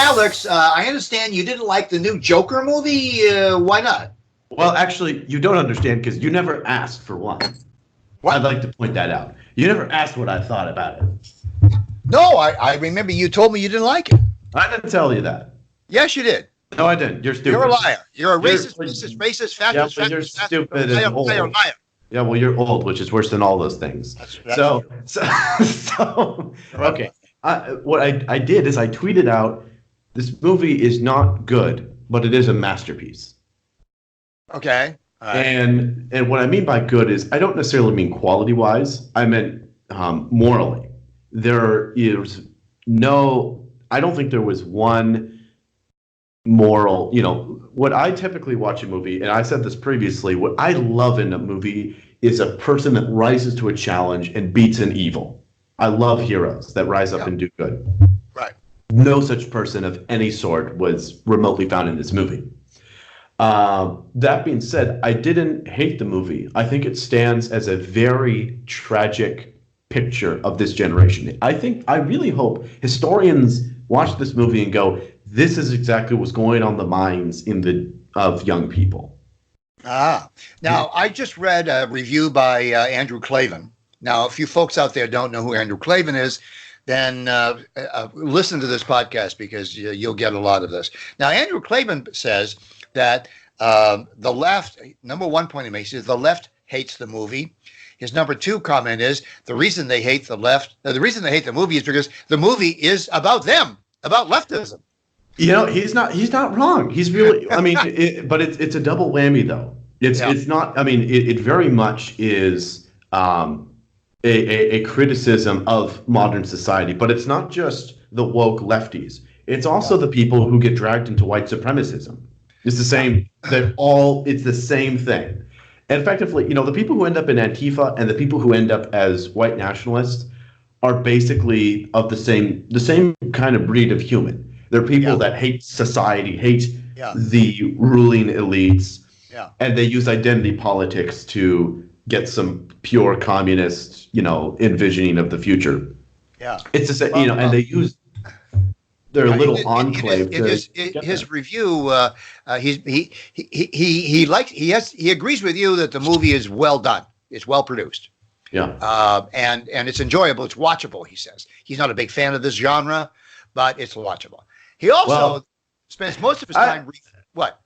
Alex, I understand you didn't like the new Joker movie. Why not? Well, actually, you don't understand because you never asked for one. What? I'd like to point that out. You never asked what I thought about it. No, I remember you told me you didn't like it. I didn't tell you that. Yes, you did. No, I didn't. You're stupid. You're a liar. You're a You're- racist, Yeah, fascist, but you're fascist, stupid liar, and old. liar, liar. Yeah, well, you're old, which is worse than all those things. That's So okay. What I did is I tweeted out, this movie is not good, but it is a masterpiece. Okay. All right. And what I mean by good is I don't necessarily mean quality wise. I meant morally. There is I don't think there was one moral. What I typically watch a movie, and I said this previously, what I love in a movie is a person that rises to a challenge and beats an evil. I love heroes that rise up and do good. Right. No such person of any sort was remotely found in this movie. That being said, I didn't hate the movie. I think it stands as a very tragic picture of this generation. I really hope historians watch this movie and go, this is exactly what's going on the minds of young people. Now, I just read a review by Andrew Klavan. Now, if you folks out there don't know who Andrew Klavan is, then listen to this podcast because you'll get a lot of this. Now, Andrew Klavan says that the left, number one point he makes is the left hates the movie. His number two comment is the reason they hate the left, the reason they hate the movie is because the movie is about them, about leftism. He's not wrong. He's really, I mean, but it's a double whammy though. It's not, I mean, it very much is a criticism of modern society, but it's not just the woke lefties. It's also the people who get dragged into white supremacism. It's the same, it's the same thing. And effectively, the people who end up in Antifa and the people who end up as white nationalists are basically of the same kind of breed of human. They're people that hate society, hate the ruling elites, and they use identity politics to get some pure communist, envisioning of the future. Yeah, it's just and they use their little enclave. His review, he agrees with you that the movie is well done. It's well produced. Yeah. And it's enjoyable. It's watchable. He says he's not a big fan of this genre, but it's watchable. He also spends most of his time. What?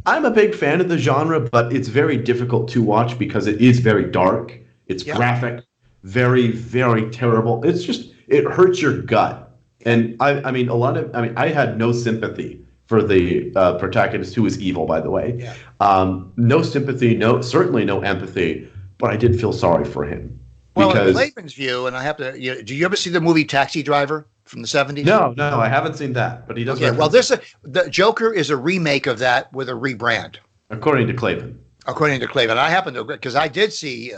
I'm a big fan of the genre, but it's very difficult to watch because it is very dark. It's graphic, very, very terrible. It hurts your gut. And I had no sympathy for the protagonist who was evil, by the way. Yeah. No sympathy, certainly no empathy, but I did feel sorry for him. Well, in Laban's view, and I have to, do you ever see the movie Taxi Driver from the 70s? No, I haven't seen that, but he does. Okay, well, the Joker is a remake of that with a rebrand. According to Klavan. I happen to, because I did see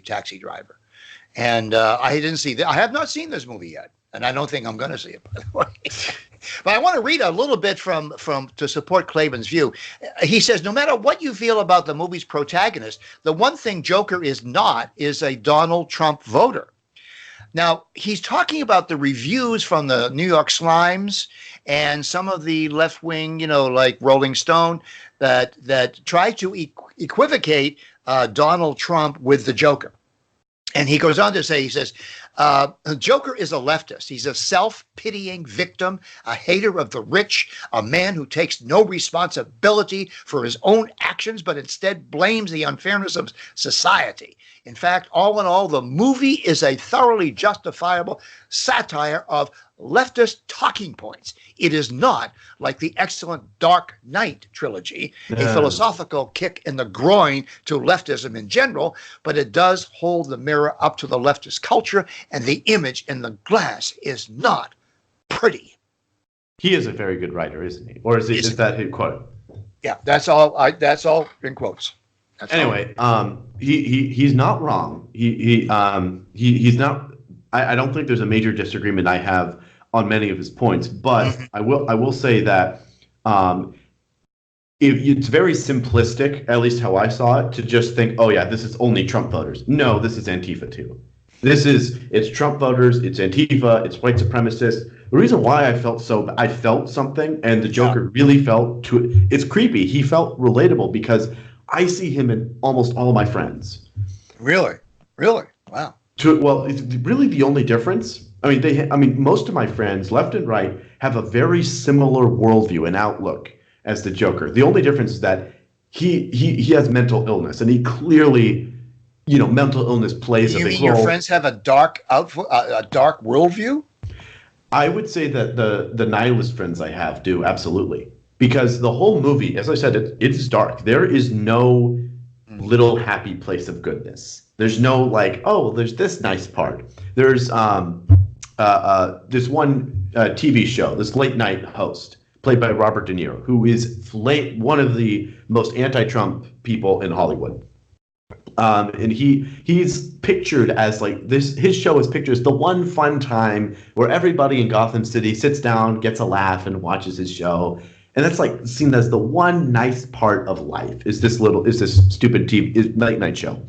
Taxi Driver, and I have not seen this movie yet, and I don't think I'm going to see it, by the way. But I want to read a little bit from to support Klavan's view. He says, no matter what you feel about the movie's protagonist, the one thing Joker is not is a Donald Trump voter. Now, he's talking about the reviews from the New York Slimes and some of the left-wing, like Rolling Stone, that try to equivocate Donald Trump with the Joker. And he goes on to say, he says, Joker is a leftist. He's a self-pitying victim, a hater of the rich, a man who takes no responsibility for his own actions, but instead blames the unfairness of society. In fact, all in all, the movie is a thoroughly justifiable satire of leftist talking points. It is not like the excellent Dark Knight trilogy, a philosophical kick in the groin to leftism in general, but it does hold the mirror up to the leftist culture, and the image in the glass is not pretty. He is a very good writer, isn't he? Or is that his quote? Yeah, that's all in quotes. Anyway, he's not wrong. He's not. I don't think there's a major disagreement I have on many of his points, but I will say that it's very simplistic, at least how I saw it, to just think, oh yeah, this is only Trump voters. No, this is Antifa too. It's Trump voters, it's Antifa, it's white supremacists. The reason why I felt something, and the Joker really it's creepy. He felt relatable because I see him in almost all of my friends. Really? Wow. It's really the only difference. Most of my friends, left and right, have a very similar worldview and outlook as the Joker. The only difference is that he has mental illness, and he clearly, mental illness plays a big role. You mean your friends have a dark worldview? I would say that the nihilist friends I have do, absolutely. Because the whole movie, as I said, it's dark. There is no little happy place of goodness. There's no there's this nice part. There's this one TV show, this late night host, played by Robert De Niro, who is one of the most anti-Trump people in Hollywood. And he's pictured as this. His show is pictured as the one fun time where everybody in Gotham City sits down, gets a laugh, and watches his show. And that's seen as the one nice part of life is this stupid TV late night show.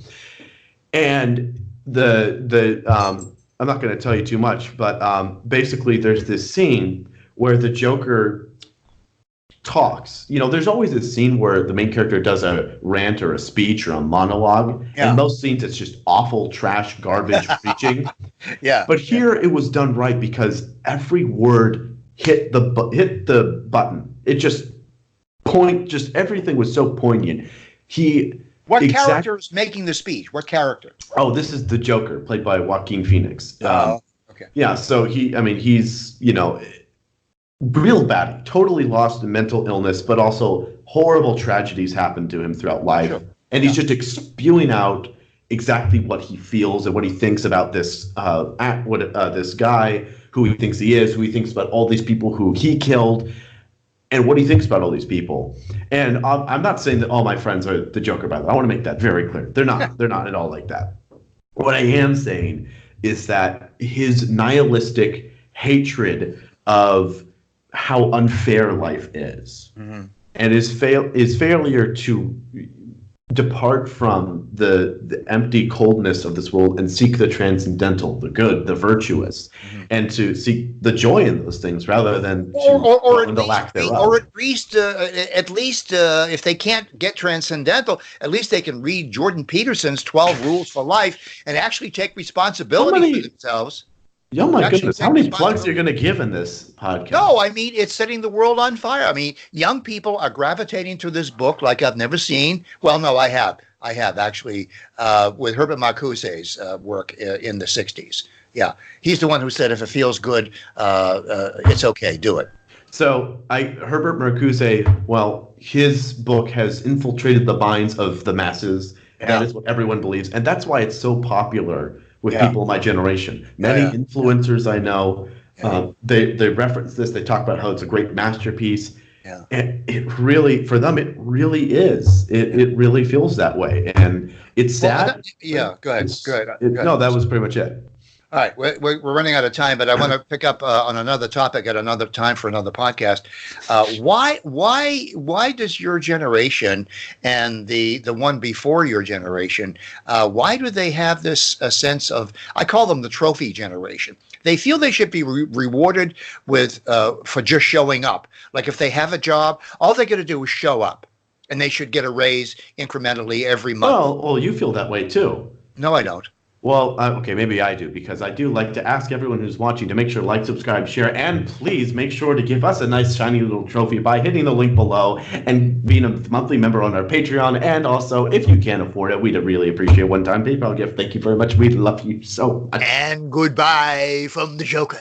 And I'm not going to tell you too much, but basically there's this scene where the Joker talks. There's always this scene where the main character does a rant or a speech or a monologue. Yeah. In most scenes, it's just awful, trash, garbage preaching. Yeah. But here it was done right because every word hit the button. It just everything was so poignant. What character is making the speech? What character? Oh, this is the Joker, played by Joaquin Phoenix. Okay. Yeah, so he's real bad, totally lost in mental illness, but also horrible tragedies happen to him throughout life. Sure. And he's just spewing out exactly what he feels and what he thinks about this this guy, who he thinks he is, who he thinks about all these people who he killed, and what he thinks about all these people. And I'm not saying that all my friends are the Joker, by the way. I want to make that very clear. They're not. They're not at all like that. What I am saying is that his nihilistic hatred of how unfair life is, and his failure to depart from the empty coldness of this world and seek the transcendental, the good, the virtuous, and to seek the joy in those things rather than the lack thereof. Or at least if they can't get transcendental, at least they can read Jordan Peterson's 12 Rules for Life and actually take responsibility for themselves. Oh my goodness, how many plugs are you going to give in this podcast? No, it's setting the world on fire. Young people are gravitating to this book like I've never seen. Well, no, I have actually, with Herbert Marcuse's work in the 60s. Yeah, he's the one who said if it feels good, it's okay, do it. So Herbert Marcuse, his book has infiltrated the minds of the masses. Yeah. That is what everyone believes. And that's why it's so popular with people in my generation. Many influencers I know, they reference this. They talk about how it's a great masterpiece. Yeah. And it really, for them, it really is. It really feels that way. And it's sad. Go ahead. No, that was pretty much it. All right, we're running out of time, but I want to pick up on another topic at another time for another podcast. Why does your generation and the one before your generation, why do they have this sense of, I call them the trophy generation? They feel they should be rewarded for just showing up. Like if they have a job, all they got to do is show up, and they should get a raise incrementally every month. Well, you feel that way too. No, I don't. Well, okay, maybe I do, because I do like to ask everyone who's watching to make sure to like, subscribe, share, and please make sure to give us a nice shiny little trophy by hitting the link below and being a monthly member on our Patreon. And also, if you can't afford it, we'd really appreciate a one-time PayPal gift. Thank you very much. We love you so much. And goodbye from the Joker.